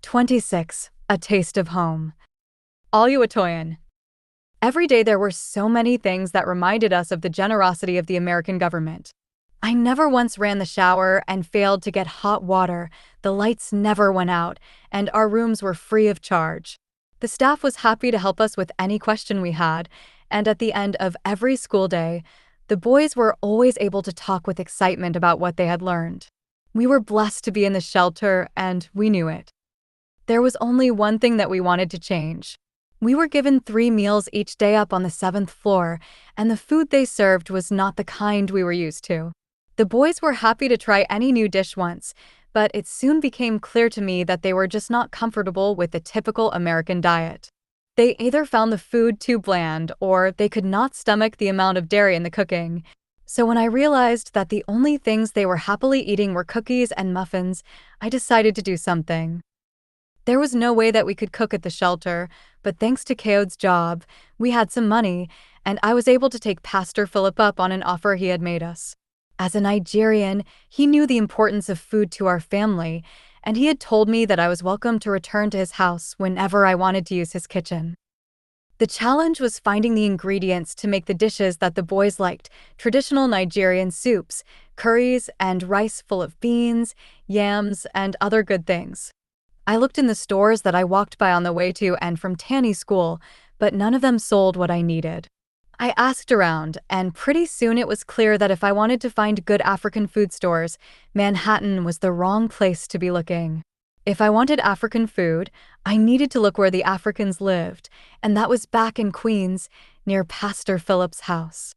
26. A Taste of Home. Aloud. Every day there were so many things that reminded us of the generosity of the American government. I never once ran the shower and failed to get hot water, the lights never went out, and our rooms were free of charge. The staff was happy to help us with any question we had, and at the end of every school day, the boys were always able to talk with excitement about what they had learned. We were blessed to be in the shelter, and we knew it. There was only one thing that we wanted to change. We were given 3 meals each day up on the 7th floor, and the food they served was not the kind we were used to. The boys were happy to try any new dish once, but it soon became clear to me that they were just not comfortable with the typical American diet. They either found the food too bland or they could not stomach the amount of dairy in the cooking. So when I realized that the only things they were happily eating were cookies and muffins, I decided to do something. There was no way that we could cook at the shelter, but thanks to Keod's job, we had some money, and I was able to take Pastor Philip up on an offer he had made us. As a Nigerian, he knew the importance of food to our family, and he had told me that I was welcome to return to his house whenever I wanted to use his kitchen. The challenge was finding the ingredients to make the dishes that the boys liked: traditional Nigerian soups, curries, and rice full of beans, yams, and other good things. I looked in the stores that I walked by on the way to and from Tani school, but none of them sold what I needed. I asked around, and pretty soon it was clear that if I wanted to find good African food stores, Manhattan was the wrong place to be looking. If I wanted African food, I needed to look where the Africans lived, and that was back in Queens, near Pastor Philip's house.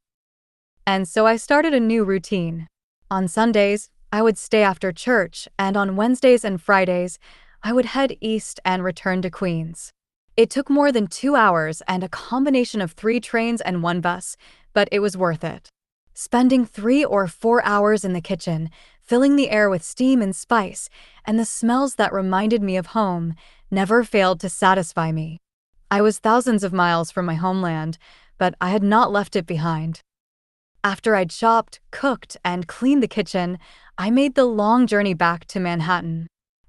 And so I started a new routine. On Sundays, I would stay after church, and on Wednesdays and Fridays, I would head east and return to Queens. It took more than 2 hours and a combination of 3 trains and 1 bus, but it was worth it. Spending 3 or 4 hours in the kitchen, filling the air with steam and spice, and the smells that reminded me of home, never failed to satisfy me. I was thousands of miles from my homeland, but I had not left it behind. After I'd shopped, cooked, and cleaned the kitchen, I made the long journey back to Manhattan.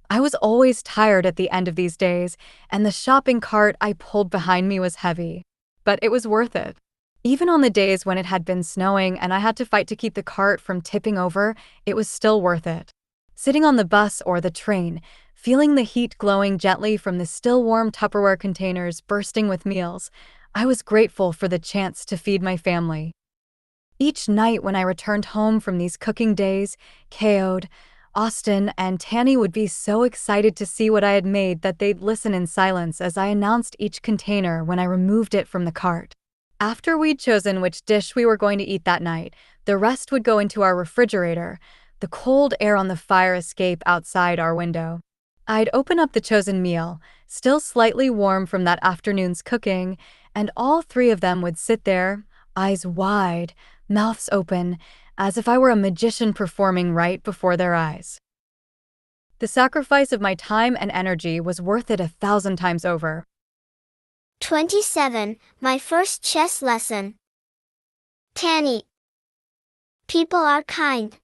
I was always tired at the end of these days, and the shopping cart I pulled behind me was heavy. But it was worth it. Even on the days when it had been snowing and I had to fight to keep the cart from tipping over, it was still worth it. Sitting on the bus or the train, feeling the heat glowing gently from the still warm Tupperware containers bursting with meals, I was grateful for the chance to feed my family. Each night when I returned home from these cooking days, Keod, Austin, and Tani would be so excited to see what I had made that they'd listen in silence as I announced each container when I removed it from the cart. After we'd chosen which dish we were going to eat that night, the rest would go into our refrigerator, the cold air on the fire escape outside our window. I'd open up the chosen meal, still slightly warm from that afternoon's cooking, and all 3 of them would sit there, eyes wide, mouths open, as if I were a magician performing right before their eyes. The sacrifice of my time and energy was worth it 1,000 times over. 27. My first chess lesson. Tani. People are kind.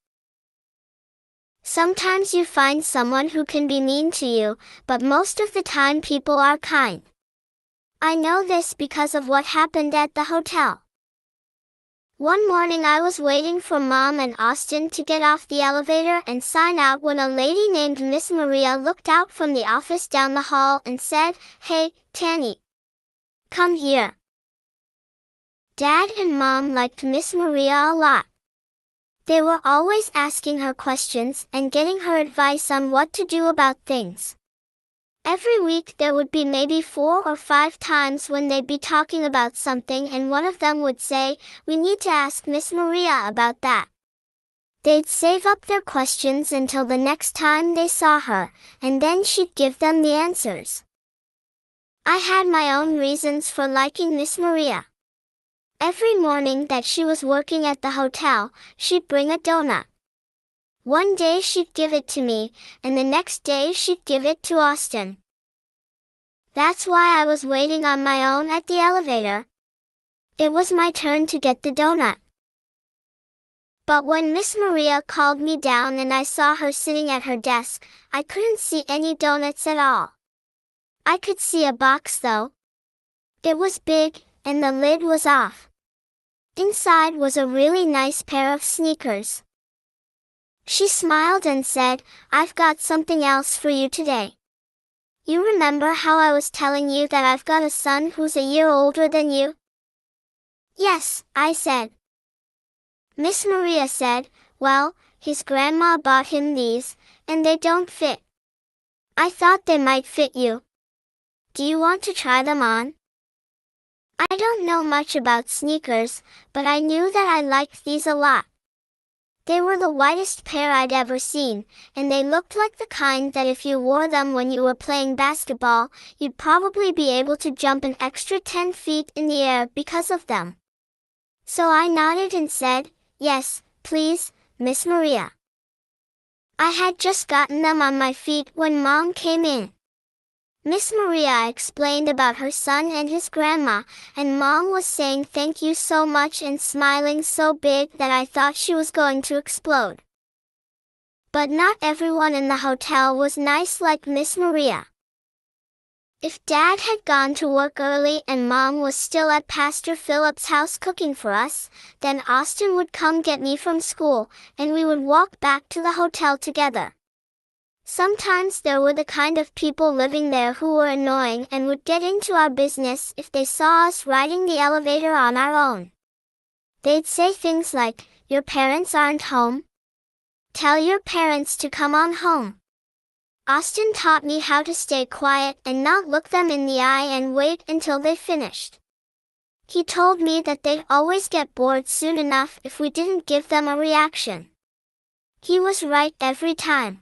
Sometimes you find someone who can be mean to you, but most of the time people are kind. I know this because of what happened at the hotel. One morning I was waiting for Mom and Austin to get off the elevator and sign out when a lady named Miss Maria looked out from the office down the hall and said, "Hey, Tani. Come here." Dad and Mom liked Miss Maria a lot. They were always asking her questions and getting her advice on what to do about things. Every week there would be maybe 4 or 5 times when they'd be talking about something and one of them would say, "We need to ask Miss Maria about that." They'd save up their questions until the next time they saw her, and then she'd give them the answers. I had my own reasons for liking Miss Maria. Every morning that she was working at the hotel, she'd bring a donut. One day she'd give it to me, and the next day she'd give it to Austin. That's why I was waiting on my own at the elevator. It was my turn to get the donut. But when Miss Maria called me down and I saw her sitting at her desk, I couldn't see any donuts at all. I could see a box though. It was big, and the lid was off. Inside was a really nice pair of sneakers. She smiled and said, "I've got something else for you today. You remember how I was telling you that I've got a son who's a year older than you?" "Yes," I said. Miss Maria said, "Well, his grandma bought him these, and they don't fit. I thought they might fit you. Do you want to try them on?" I don't know much about sneakers, but I knew that I liked these a lot. They were the whitest pair I'd ever seen, and they looked like the kind that if you wore them when you were playing basketball, you'd probably be able to jump an extra 10 feet in the air because of them. So I nodded and said, "Yes, please, Miss Maria." I had just gotten them on my feet when Mom came in. Miss Maria explained about her son and his grandma, and Mom was saying thank you so much and smiling so big that I thought she was going to explode. But not everyone in the hotel was nice like Miss Maria. If Dad had gone to work early and Mom was still at Pastor Philip's house cooking for us, then Austin would come get me from school, and we would walk back to the hotel together. Sometimes there were the kind of people living there who were annoying and would get into our business if they saw us riding the elevator on our own. They'd say things like, "Your parents aren't home? Tell your parents to come on home." Austin taught me how to stay quiet and not look them in the eye and wait until they finished. He told me that they'd always get bored soon enough if we didn't give them a reaction. He was right every time.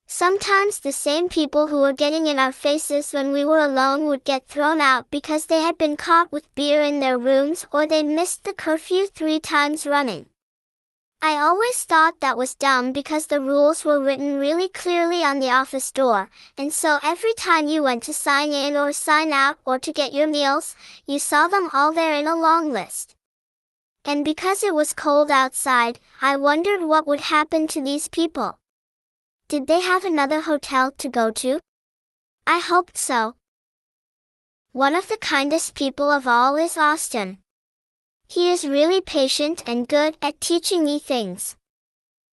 Sometimes the same people who were getting in our faces when we were alone would get thrown out because they had been caught with beer in their rooms or they'd missed the curfew 3 times running. I always thought that was dumb because the rules were written really clearly on the office door, and so every time you went to sign in or sign out or to get your meals, you saw them all there in a long list. And because it was cold outside, I wondered what would happen to these people. Did they have another hotel to go to? I hoped so. One of the kindest people of all is Austin. He is really patient and good at teaching me things.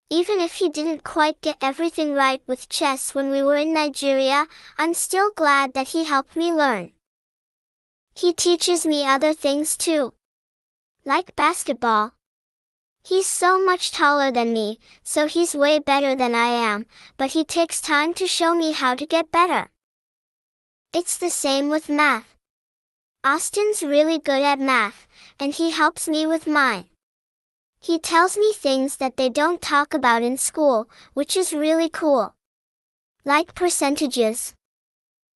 Even if he didn't quite get everything right with chess when we were in Nigeria, I'm still glad that he helped me learn. He teaches me other things too. Like basketball. He's so much taller than me, so he's way better than I am, but he takes time to show me how to get better. It's the same with math. Austin's really good at math, and he helps me with mine. He tells me things that they don't talk about in school, which is really cool. Like percentages.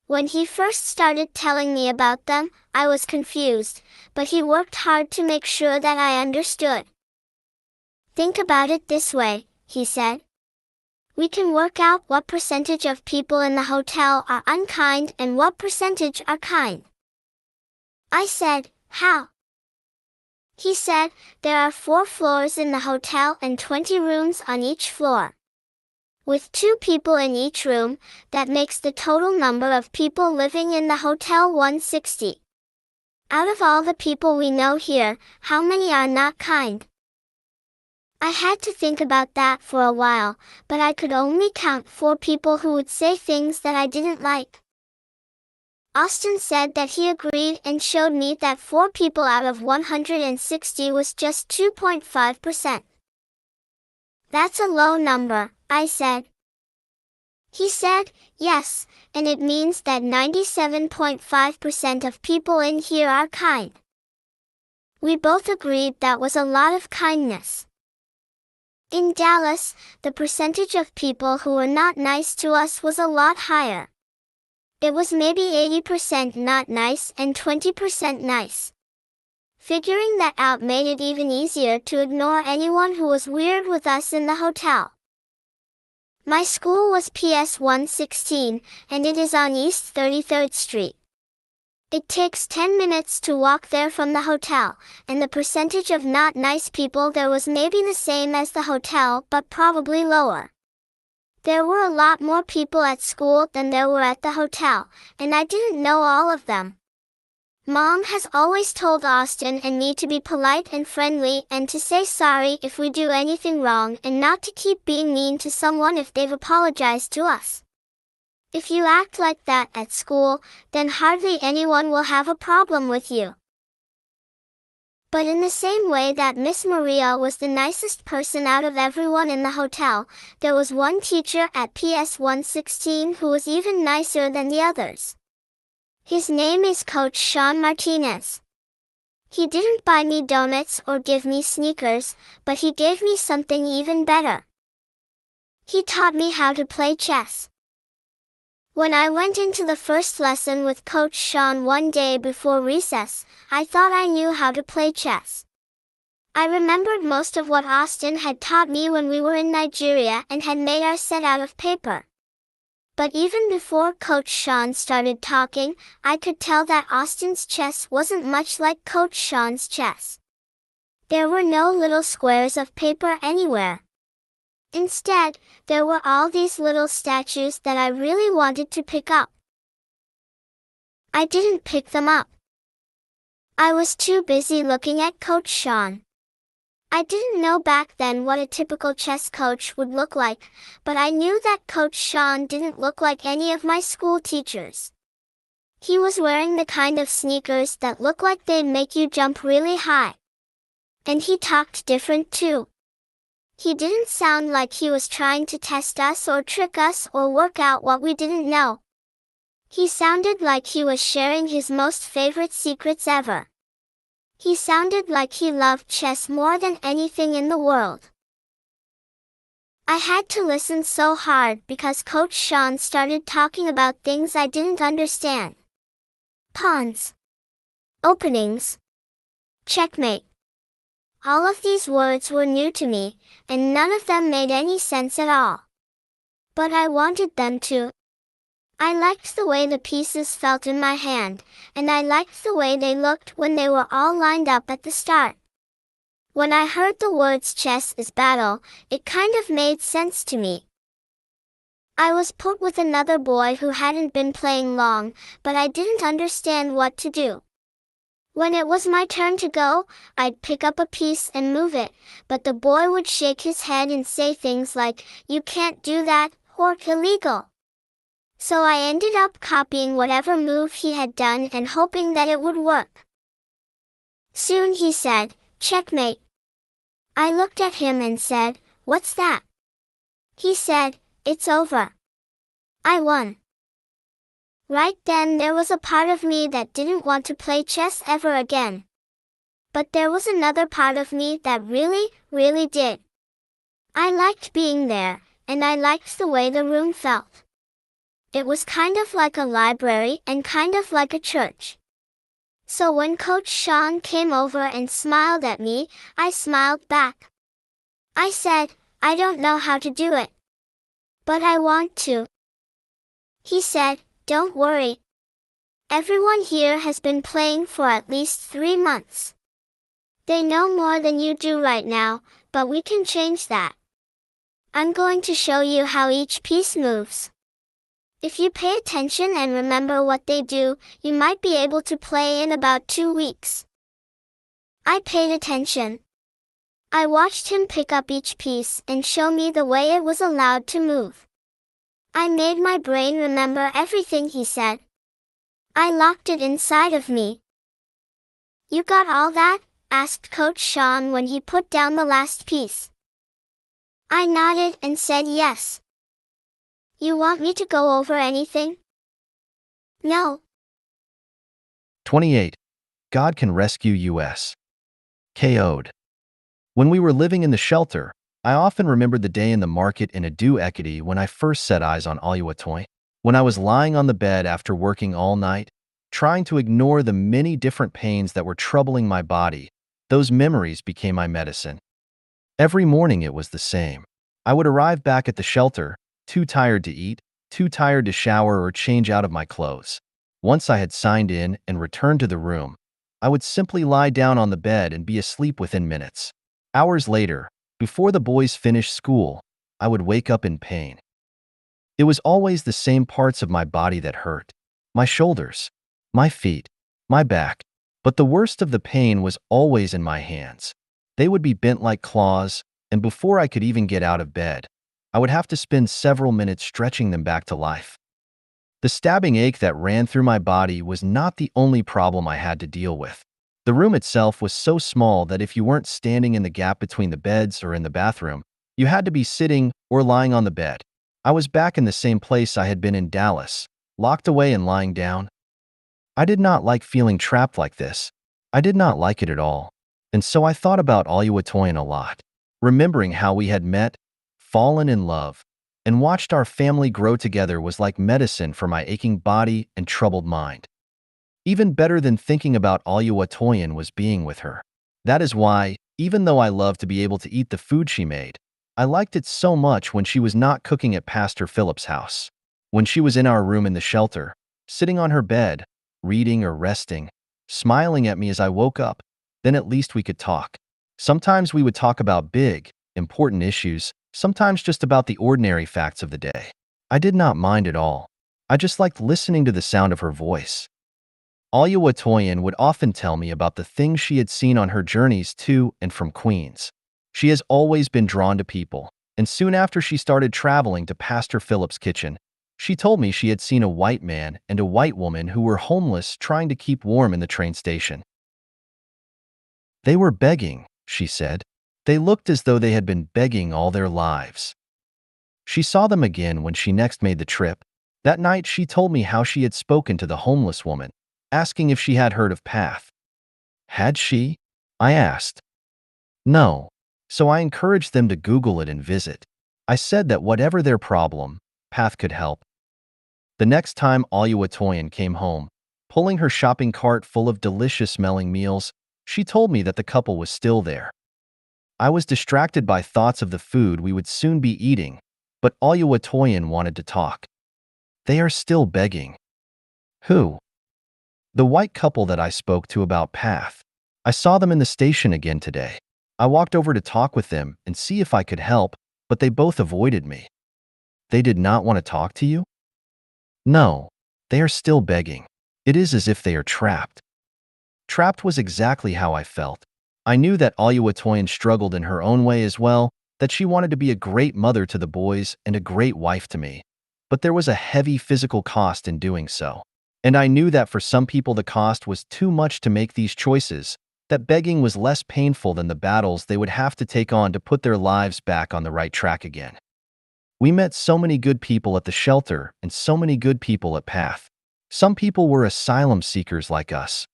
When he first started telling me about them, I was confused, but he worked hard to make sure that I understood. "Think about it this way," he said. "We can work out what percentage of people in the hotel are unkind and what percentage are kind." I said, "How?" He said, "There are 4 floors in the hotel and 20 rooms on each floor. With 2 people in each room, that makes the total number of people living in the hotel 160. Out of all the people we know here, how many are not kind?" I had to think about that for a while, but I could only count 4 people who would say things that I didn't like. Austin said that he agreed and showed me that 4 people out of 160 was just 2.5%. "That's a low number," I said. He said, "Yes, and it means that 97.5% of people in here are kind." We both agreed that was a lot of kindness. In Dallas, the percentage of people who were not nice to us was a lot higher. It was maybe 80% not nice and 20% nice. Figuring that out made it even easier to ignore anyone who was weird with us in the hotel. My school was PS 116, and it is on East 33rd Street. It takes 10 minutes to walk there from the hotel, and the percentage of not nice people there was maybe the same as the hotel but probably lower. There were a lot more people at school than there were at the hotel, and I didn't know all of them. Mom has always told Austin and me to be polite and friendly and to say sorry if we do anything wrong and not to keep being mean to someone if they've apologized to us. If you act like that at school, then hardly anyone will have a problem with you. But in the same way that Miss Maria was the nicest person out of everyone in the hotel, there was one teacher at PS 116 who was even nicer than the others. His name is Coach Sean Martinez. He didn't buy me donuts or give me sneakers, but he gave me something even better. He taught me how to play chess. When I went into the first lesson with Coach Sean one day before recess, I thought I knew how to play chess. I remembered most of what Austin had taught me when we were in Nigeria and had made our set out of paper. But even before Coach Sean started talking, I could tell that Austin's chess wasn't much like Coach Sean's chess. There were no little squares of paper anywhere. Instead, there were all these little statues that I really wanted to pick up. I didn't pick them up. I was too busy looking at Coach Sean. I didn't know back then what a typical chess coach would look like, but I knew that Coach Sean didn't look like any of my school teachers. He was wearing the kind of sneakers that look like they'd make you jump really high. And he talked different too. He didn't sound like he was trying to test us or trick us or work out what we didn't know. He sounded like he was sharing his most favorite secrets ever. He sounded like he loved chess more than anything in the world. I had to listen so hard because Coach Sean started talking about things I didn't understand. Pawns. Openings. Checkmate. All of these words were new to me, and none of them made any sense at all. But I wanted them to. I liked the way the pieces felt in my hand, and I liked the way they looked when they were all lined up at the start. When I heard the words chess is battle, it kind of made sense to me. I was put with another boy who hadn't been playing long, but I didn't understand what to do. When it was my turn to go, I'd pick up a piece and move it, but the boy would shake his head and say things like, "You can't do that," or "illegal." So I ended up copying whatever move he had done and hoping that it would work. Soon he said, "Checkmate." I looked at him and said, "What's that?" He said, "It's over. I won." Right then there was a part of me that didn't want to play chess ever again. But there was another part of me that really, really did. I liked being there, and I liked the way the room felt. It was kind of like a library and kind of like a church. So when Coach Sean came over and smiled at me, I smiled back. I said, "I don't know how to do it. But I want to." He said, "Don't worry. Everyone here has been playing for at least 3 months. They know more than you do right now, but we can change that. I'm going to show you how each piece moves. If you pay attention and remember what they do, you might be able to play in about 2 weeks." I paid attention. I watched him pick up each piece and show me the way it was allowed to move. I made my brain remember everything he said. I locked it inside of me. "You got all that?" asked Coach Sean when he put down the last piece. I nodded and said yes. "You want me to go over anything?" "No." 28. God Can Rescue U.S. KO'd. When we were living in the shelter, I often remembered the day in the market in Ado Ekiti when I first set eyes on Oluwatoyin. When I was lying on the bed after working all night, trying to ignore the many different pains that were troubling my body, those memories became my medicine. Every morning it was the same. I would arrive back at the shelter, too tired to eat, too tired to shower or change out of my clothes. Once I had signed in and returned to the room, I would simply lie down on the bed and be asleep within minutes. Hours later, before the boys finished school, I would wake up in pain. It was always the same parts of my body that hurt. My shoulders, my feet, my back. But the worst of the pain was always in my hands. They would be bent like claws, and before I could even get out of bed, I would have to spend several minutes stretching them back to life. The stabbing ache that ran through my body was not the only problem I had to deal with. The room itself was so small that if you weren't standing in the gap between the beds or in the bathroom, you had to be sitting or lying on the bed. I was back in the same place I had been in Dallas, locked away and lying down. I did not like feeling trapped like this. I did not like it at all. And so I thought about Oluwatoyin a lot, remembering how we had met, fallen in love, and watched our family grow together was like medicine for my aching body and troubled mind. Even better than thinking about Oluwatoyin was being with her. That is why, even though I loved to be able to eat the food she made, I liked it so much when she was not cooking at Pastor Philip's house. When she was in our room in the shelter, sitting on her bed, reading or resting, smiling at me as I woke up, then at least we could talk. Sometimes we would talk about big, important issues, sometimes just about the ordinary facts of the day. I did not mind at all. I just liked listening to the sound of her voice. Oluwatoyin would often tell me about the things she had seen on her journeys to and from Queens. She has always been drawn to people, and soon after she started traveling to Pastor Philip's kitchen, she told me she had seen a white man and a white woman who were homeless trying to keep warm in the train station. They were begging, she said. They looked as though they had been begging all their lives. She saw them again when she next made the trip. That night she told me how she had spoken to the homeless woman, asking if she had heard of PATH. Had she? I asked. No. So I encouraged them to Google it and visit. I said that whatever their problem, PATH could help. The next time Oluwatoyin came home, pulling her shopping cart full of delicious-smelling meals, she told me that the couple was still there. I was distracted by thoughts of the food we would soon be eating, but Oluwatoyin wanted to talk. They are still begging. Who? The white couple that I spoke to about PATH. I saw them in the station again today. I walked over to talk with them and see if I could help, but they both avoided me. They did not want to talk to you? No. They are still begging. It is as if they are trapped. Trapped was exactly how I felt. I knew that Oluwatoyin struggled in her own way as well, that she wanted to be a great mother to the boys and a great wife to me. But there was a heavy physical cost in doing so. And I knew that for some people the cost was too much to make these choices, that begging was less painful than the battles they would have to take on to put their lives back on the right track again. We met so many good people at the shelter and so many good people at PATH. Some people were asylum seekers like us.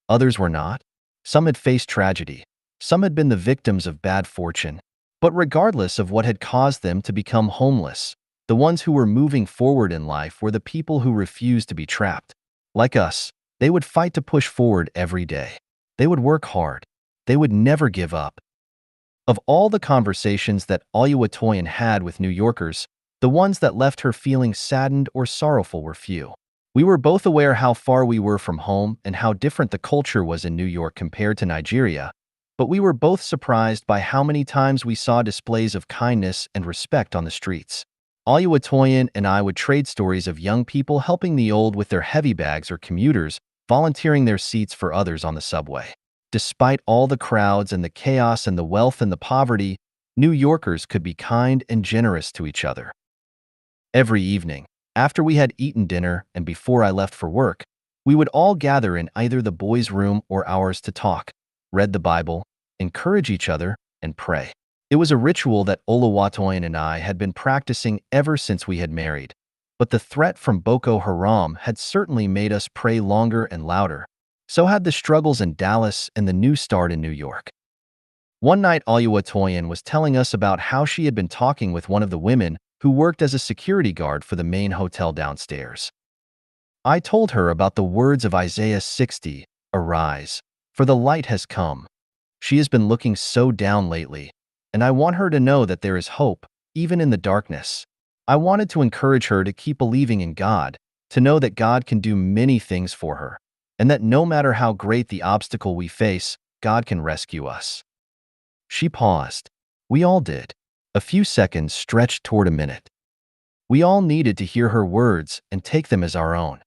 Others were not. Some had faced tragedy. Some had been the victims of bad fortune. But regardless of what had caused them to become homeless, the ones who were moving forward in life were the people who refused to be trapped. Like us, they would fight to push forward every day. They would work hard. They would never give up. Of all the conversations that Oluwatoyin had with New Yorkers, the ones that left her feeling saddened or sorrowful were few. We were both aware how far we were from home and how different the culture was in New York compared to Nigeria, but we were both surprised by how many times we saw displays of kindness and respect on the streets. Oluwatoyin and I would trade stories of young people helping the old with their heavy bags or commuters volunteering their seats for others on the subway. Despite all the crowds and the chaos and the wealth and the poverty, New Yorkers could be kind and generous to each other. Every evening, after we had eaten dinner and before I left for work, we would all gather in either the boys' room or ours to talk, read the Bible, encourage each other, and pray. It was a ritual that Oluwatoyin and I had been practicing ever since we had married, but the threat from Boko Haram had certainly made us pray longer and louder. So had the struggles in Dallas and the new start in New York. One night Oluwatoyin was telling us about how she had been talking with one of the women who worked as a security guard for the main hotel downstairs. I told her about the words of Isaiah 60, "Arise, for the light has come." She has been looking so down lately, and I want her to know that there is hope, even in the darkness. I wanted to encourage her to keep believing in God, to know that God can do many things for her, and that no matter how great the obstacle we face, God can rescue us. She paused. We all did. A few seconds stretched toward a minute. We all needed to hear her words and take them as our own.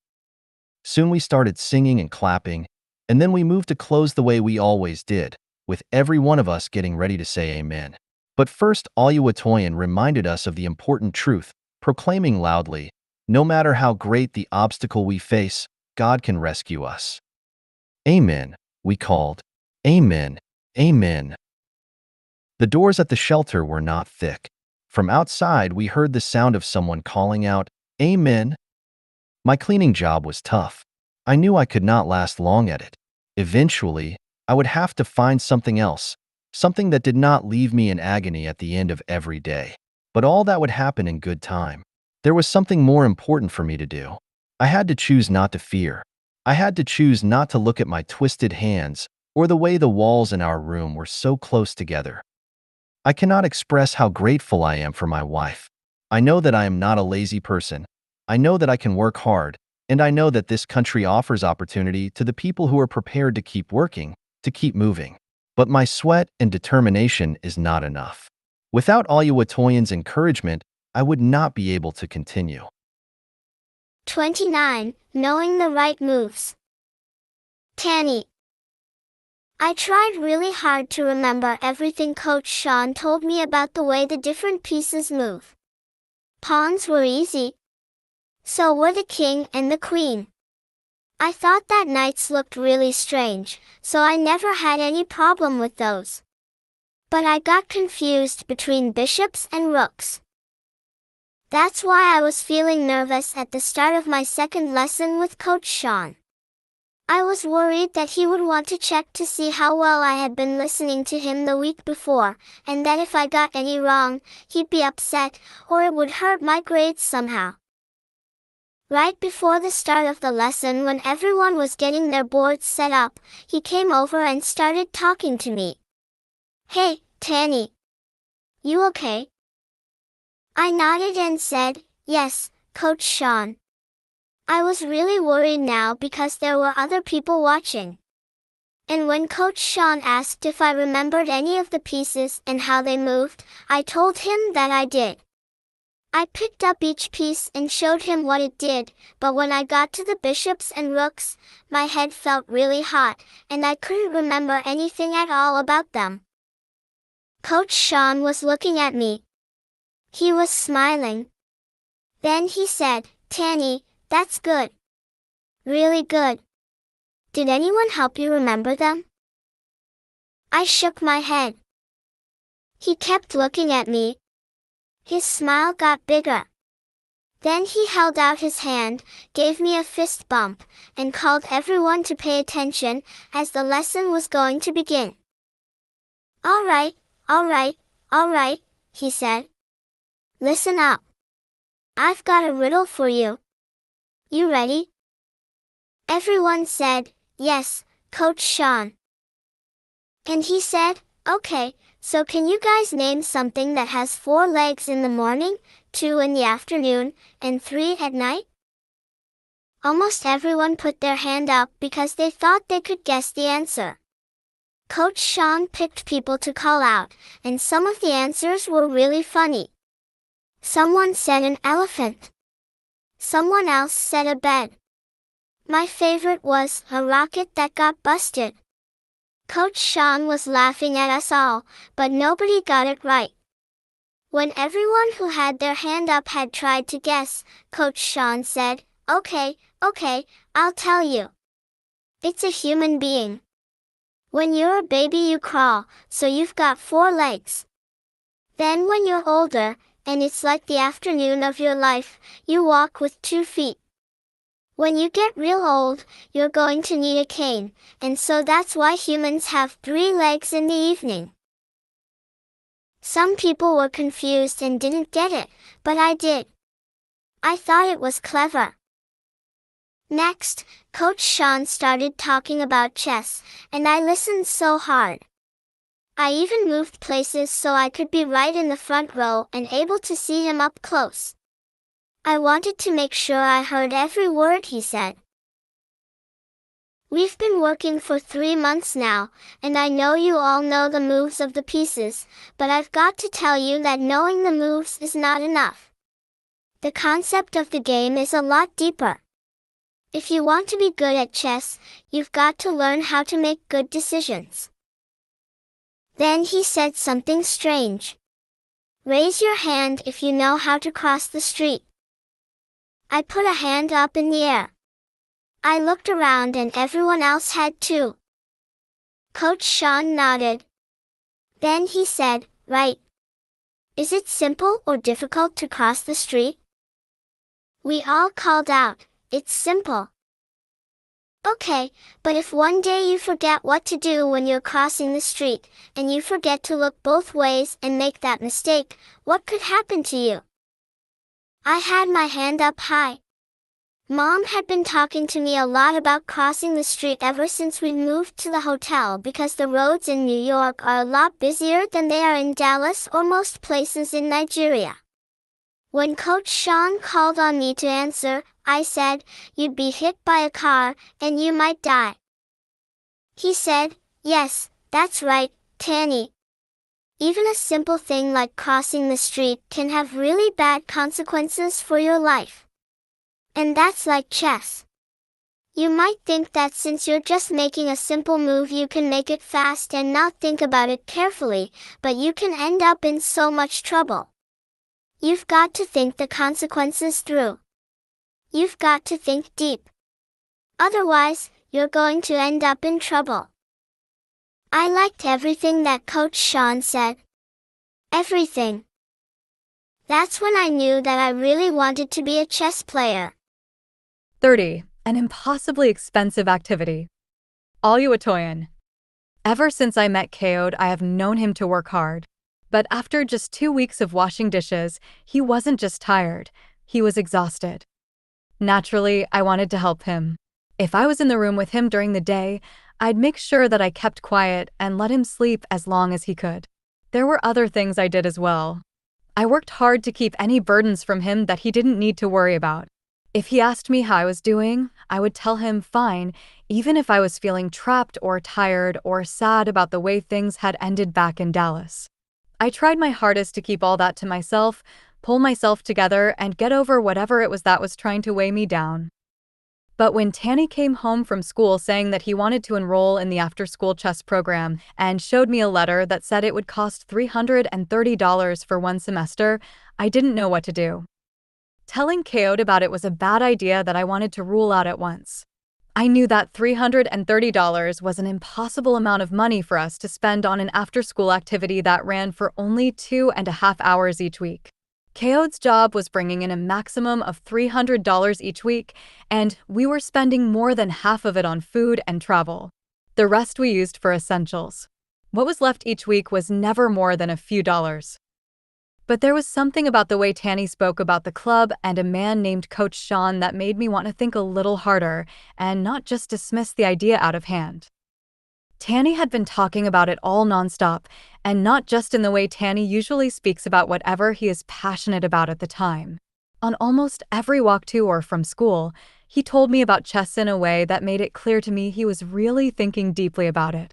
Soon we started singing and clapping, and then we moved to close the way we always did, with every one of us getting ready to say amen. But first, Oluwatoyin reminded us of the important truth, proclaiming loudly, no matter how great the obstacle we face, God can rescue us. Amen, we called. Amen, amen. The doors at the shelter were not thick. From outside, we heard the sound of someone calling out, Amen. My cleaning job was tough. I knew I could not last long at it. Eventually, I would have to find something else, something that did not leave me in agony at the end of every day. But all that would happen in good time. There was something more important for me to do. I had to choose not to fear. I had to choose not to look at my twisted hands or the way the walls in our room were so close together. I cannot express how grateful I am for my wife. I know that I am not a lazy person. I know that I can work hard, and I know that this country offers opportunity to the people who are prepared to keep working, to keep moving. But my sweat and determination is not enough. Without Oluwatoyin's encouragement, I would not be able to continue. 29. Knowing the right moves. Tani. I tried really hard to remember everything Coach Sean told me about the way the different pieces move. Pawns were easy. So were the king and the queen. I thought that knights looked really strange, so I never had any problem with those. But I got confused between bishops and rooks. That's why I was feeling nervous at the start of my second lesson with Coach Sean. I was worried that he would want to check to see how well I had been listening to him the week before, and that if I got any wrong, he'd be upset, or it would hurt my grades somehow. Right before the start of the lesson, when everyone was getting their boards set up, he came over and started talking to me. Hey, Tani. You okay? I nodded and said, yes, Coach Sean. I was really worried now because there were other people watching. And when Coach Sean asked if I remembered any of the pieces and how they moved, I told him that I did. I picked up each piece and showed him what it did, but when I got to the bishops and rooks, my head felt really hot, and I couldn't remember anything at all about them. Coach Sean was looking at me. He was smiling. Then he said, Tani, that's good. Really good. Did anyone help you remember them? I shook my head. He kept looking at me. His smile got bigger. Then he held out his hand, gave me a fist bump, and called everyone to pay attention, as the lesson was going to begin. All right, he said. Listen up. I've got a riddle for you. You ready? Everyone said, yes, Coach Sean. And he said, okay, so can you guys name something that has 4 legs in the morning, 2 in the afternoon, and 3 at night? Almost everyone put their hand up because they thought they could guess the answer. Coach Sean picked people to call out, and some of the answers were really funny. Someone said an elephant. Someone else said a bed. My favorite was a rocket that got busted. Coach Sean was laughing at us all, but nobody got it right. When everyone who had their hand up had tried to guess, Coach Sean said, okay, I'll tell you. It's a human being. When you're a baby you crawl, so you've got 4 legs. Then when you're older, and it's like the afternoon of your life, you walk with 2 feet. When you get real old, you're going to need a cane, and so that's why humans have 3 legs in the evening. Some people were confused and didn't get it, but I did. I thought it was clever. Next, Coach Sean started talking about chess, and I listened so hard. I even moved places so I could be right in the front row and able to see him up close. I wanted to make sure I heard every word he said. We've been working for 3 months now, and I know you all know the moves of the pieces, but I've got to tell you that knowing the moves is not enough. The concept of the game is a lot deeper. If you want to be good at chess, you've got to learn how to make good decisions. Then he said something strange. Raise your hand if you know how to cross the street. I put a hand up in the air. I looked around and everyone else had too. Coach Sean nodded. Then he said, right. Is it simple or difficult to cross the street? We all called out, it's simple. Okay, but if one day you forget what to do when you're crossing the street, and you forget to look both ways and make that mistake, what could happen to you? I had my hand up high. Mom had been talking to me a lot about crossing the street ever since we moved to the hotel because the roads in New York are a lot busier than they are in Dallas or most places in Nigeria. When Coach Sean called on me to answer, I said, you'd be hit by a car, and you might die. He said, yes, that's right, Tani. Even a simple thing like crossing the street can have really bad consequences for your life. And that's like chess. You might think that since you're just making a simple move you can make it fast and not think about it carefully, but you can end up in so much trouble. You've got to think the consequences through. You've got to think deep. Otherwise, you're going to end up in trouble. I liked everything that Coach Sean said. Everything. That's when I knew that I really wanted to be a chess player. 30. An impossibly expensive activity. Aloud. Ever since I met Kaod, I have known him to work hard. But after just 2 weeks of washing dishes, he wasn't just tired, he was exhausted. Naturally, I wanted to help him. If I was in the room with him during the day, I'd make sure that I kept quiet and let him sleep as long as he could. There were other things I did as well. I worked hard to keep any burdens from him that he didn't need to worry about. If he asked me how I was doing, I would tell him fine, even if I was feeling trapped or tired or sad about the way things had ended back in Dallas. I tried my hardest to keep all that to myself, pull myself together, and get over whatever it was that was trying to weigh me down. But when Tani came home from school saying that he wanted to enroll in the after-school chess program and showed me a letter that said it would cost $330 for one semester, I didn't know what to do. Telling Kaod about it was a bad idea that I wanted to rule out at once. I knew that $330 was an impossible amount of money for us to spend on an after-school activity that ran for only 2.5 hours each week. Kaod's job was bringing in a maximum of $300 each week, and we were spending more than half of it on food and travel. The rest we used for essentials. What was left each week was never more than a few dollars. But there was something about the way Tani spoke about the club and a man named Coach Sean that made me want to think a little harder and not just dismiss the idea out of hand. Tani had been talking about it all nonstop, and not just in the way Tani usually speaks about whatever he is passionate about at the time. On almost every walk to or from school, he told me about chess in a way that made it clear to me he was really thinking deeply about it.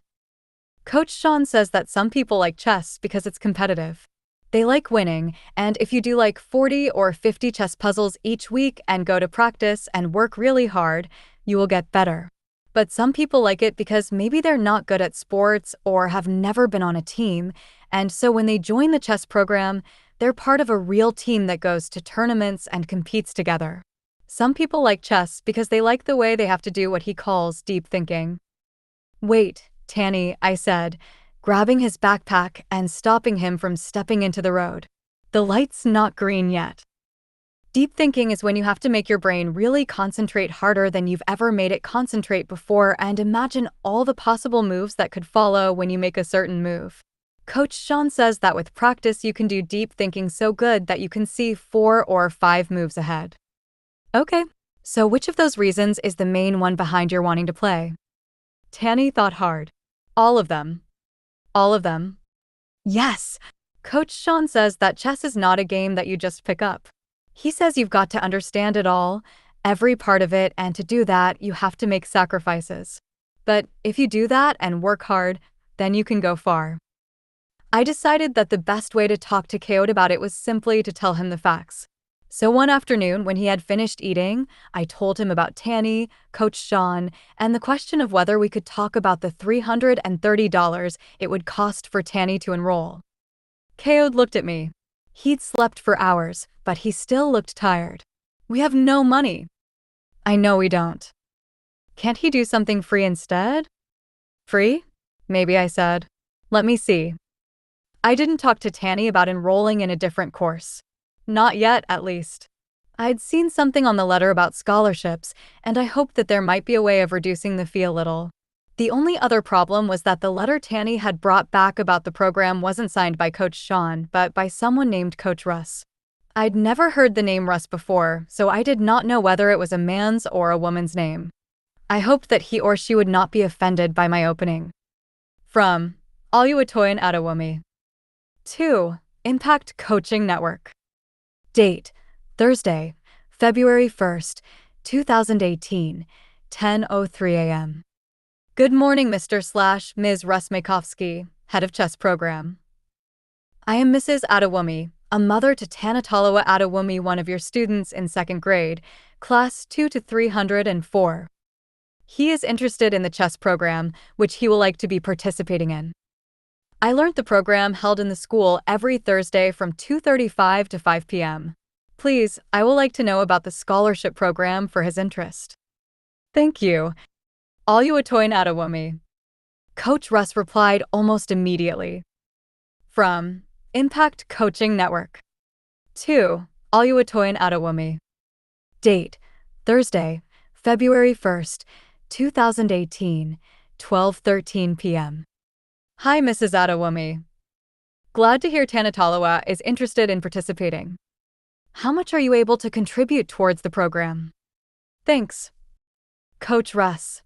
Coach Sean says that some people like chess because it's competitive. They like winning, and if you do like 40 or 50 chess puzzles each week and go to practice and work really hard, you will get better. But some people like it because maybe they're not good at sports or have never been on a team, and so when they join the chess program, they're part of a real team that goes to tournaments and competes together. Some people like chess because they like the way they have to do what he calls deep thinking. Wait, Tani, I said, grabbing his backpack and stopping him from stepping into the road. The light's not green yet. Deep thinking is when you have to make your brain really concentrate harder than you've ever made it concentrate before and imagine all the possible moves that could follow when you make a certain move. Coach Sean says that with practice you can do deep thinking so good that you can see 4 or 5 moves ahead. Okay, so which of those reasons is the main one behind your wanting to play? Tani thought hard. All of them. All of them. Yes! Coach Sean says that chess is not a game that you just pick up. He says you've got to understand it all, every part of it, and to do that, you have to make sacrifices. But if you do that and work hard, then you can go far. I decided that the best way to talk to Kaod about it was simply to tell him the facts. So one afternoon, when he had finished eating, I told him about Tani, Coach Sean, and the question of whether we could talk about the $330 it would cost for Tani to enroll. Kaode looked at me. He'd slept for hours, but he still looked tired. We have no money. I know we don't. Can't he do something free instead? Free? Maybe, I said. Let me see. I didn't talk to Tani about enrolling in a different course. Not yet, at least. I'd seen something on the letter about scholarships, and I hoped that there might be a way of reducing the fee a little. The only other problem was that the letter Tani had brought back about the program wasn't signed by Coach Sean, but by someone named Coach Russ. I'd never heard the name Russ before, so I did not know whether it was a man's or a woman's name. I hoped that he or she would not be offended by my opening. From Tani Adewumi. 2. Impact Coaching Network. Date: Thursday, February 1st, 2018, 10:03 a.m. Good morning, Mr./Ms. Rusmakovsky, Head of Chess Program. I am Mrs. Adewumi, a mother to Tanitoluwa Adewumi, one of your students in 2nd grade, class 2 to 304. He is interested in the chess program, which he will like to be participating in. I learned the program held in the school every Thursday from 2:35 to 5 p.m. Please, I would like to know about the scholarship program for his interest. Thank you. Tani Adewumi. Coach Russ replied almost immediately. From Impact Coaching Network. 2. Tani Adewumi. Date: Thursday, February 1st, 2018, 12:13 p.m. Hi, Mrs. Adewumi. Glad to hear Tanitoluwa is interested in participating. How much are you able to contribute towards the program? Thanks. Coach Russ.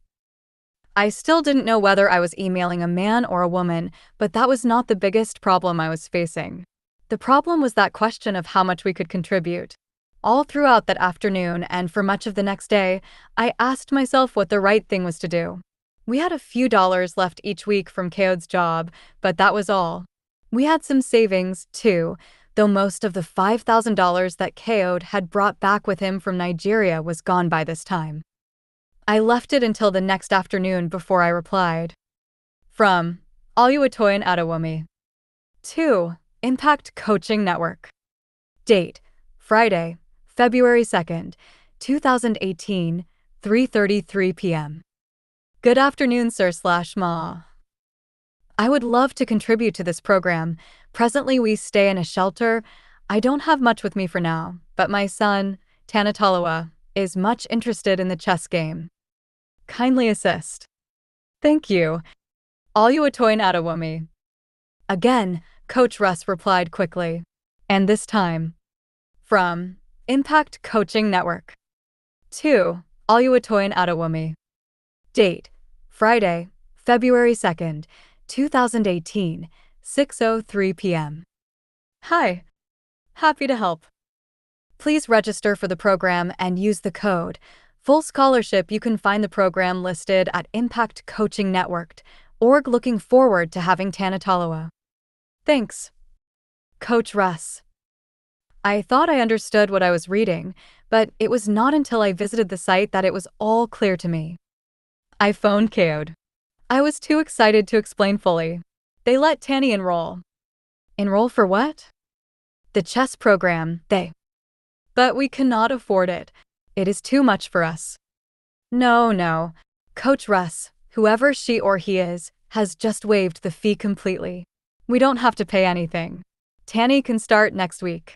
I still didn't know whether I was emailing a man or a woman, but that was not the biggest problem I was facing. The problem was that question of how much we could contribute. All throughout that afternoon and for much of the next day, I asked myself what the right thing was to do. We had a few dollars left each week from Kaode's job, but that was all. We had some savings, too, though most of the $5,000 that Kaode had brought back with him from Nigeria was gone by this time. I left it until the next afternoon before I replied. From Tani Adewumi. 2. Impact Coaching Network. Date: Friday, February 2nd, 2018, 3:33 p.m. Good afternoon, sir/ma. I would love to contribute to this program. Presently we stay in a shelter. I don't have much with me for now, but my son, Tanitoluwa, is much interested in the chess game. Kindly assist. Thank you. Tani Adewumi. Again, Coach Russ replied quickly. And this time. From Impact Coaching Network. 2. Tani Adewumi. Date: Friday, February 2nd, 2018, 6:03 p.m. Hi. Happy to help. Please register for the program and use the code Full Scholarship. You can find the program listed at Impact Coaching Network.org. Looking forward to having Tanitoluwa. Thanks. Coach Russ. I thought I understood what I was reading, but it was not until I visited the site that it was all clear to me. I phoned Kaode. I was too excited to explain fully. They let Tani enroll. Enroll for what? The chess program, But we cannot afford it. It is too much for us. No. Coach Russ, whoever she or he is, has just waived the fee completely. We don't have to pay anything. Tani can start next week.